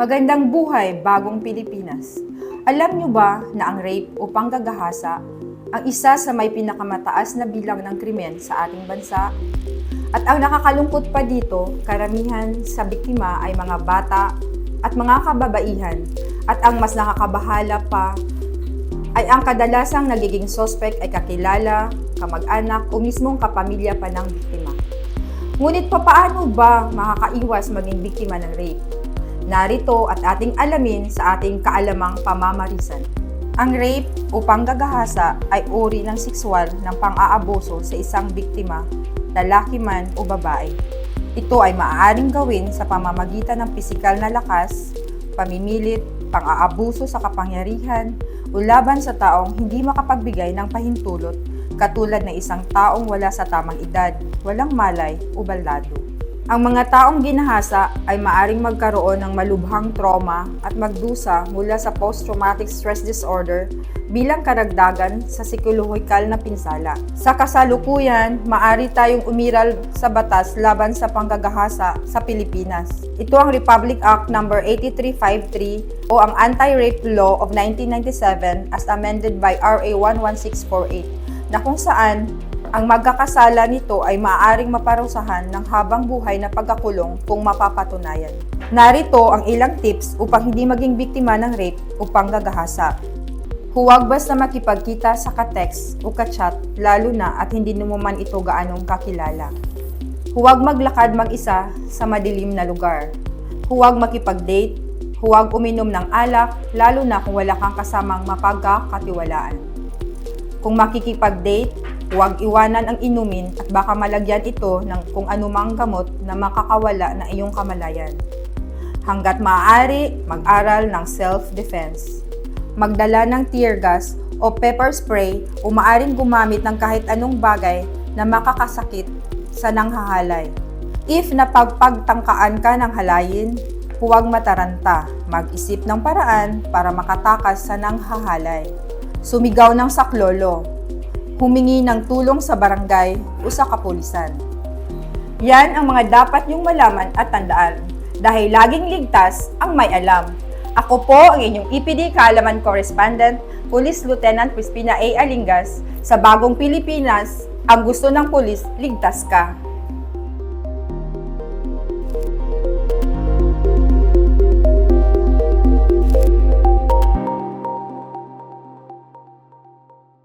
Magandang buhay, bagong Pilipinas. Alam niyo ba na ang rape o panggagahasa ang isa sa may pinakamataas na bilang ng krimen sa ating bansa? At ang nakakalungkot pa dito, karamihan sa biktima ay mga bata at mga kababaihan. At ang mas nakakabahala pa ay ang kadalasang nagiging suspect ay kakilala, kamag-anak o mismong kapamilya pa ng biktima. Ngunit paano ba makakaiwas maging biktima ng rape? Narito at ating alamin sa ating kaalamang pamamarisan. Ang rape o panggagahasa ay uri ng sexual ng pang-aabuso sa isang biktima, lalaki man o babae. Ito ay maaaring gawin sa pamamagitan ng pisikal na lakas, pamimilit, pang-aabuso sa kapangyarihan, o laban sa taong hindi makapagbigay ng pahintulot katulad ng isang taong wala sa tamang edad, walang malay o baldado. Ang mga taong ginahasa ay maaring magkaroon ng malubhang trauma at magdusa mula sa post-traumatic stress disorder bilang karagdagan sa psikolohikal na pinsala. Sa kasalukuyan, maaari tayong umiral sa batas laban sa panggagahasa sa Pilipinas. Ito ang Republic Act No. 8353 o ang Anti-Rape Law of 1997 as amended by RA 11648 na kung saan ang magkakasala nito ay maaaring maparusahan ng habang buhay na pagkakulong kung mapapatunayan. Narito ang ilang tips upang hindi maging biktima ng rape o panggagahasa. Huwag basta makipagkita sa ka-text o ka-chat lalo na at hindi mo man ito gaanong kakilala. Huwag maglakad mag-isa sa madilim na lugar. Huwag makipag-date. Huwag uminom ng alak lalo na kung wala kang kasamang mapagkakatiwalaan. Kung makikipag-date, huwag iwanan ang inumin at baka malagyan ito ng kung anumang gamot na makakawala ng iyong kamalayan. Hanggat maaari, mag-aral ng self-defense. Magdala ng tear gas o pepper spray o maaring gumamit ng kahit anong bagay na makakasakit sa nanghahalay. If napagpagtangkaan ka ng halayin, huwag mataranta. Mag-isip ng paraan para makatakas sa nanghahalay. Sumigaw ng saklolo. Humingi ng tulong sa barangay o sa kapulisan. Yan ang mga dapat niyong malaman at tandaan dahil laging ligtas ang may alam. Ako po ang inyong EPD Kaalaman Correspondent, Police Lieutenant Crispina A. Alingas, sa Bagong Pilipinas. Ang gusto ng pulis, ligtas ka.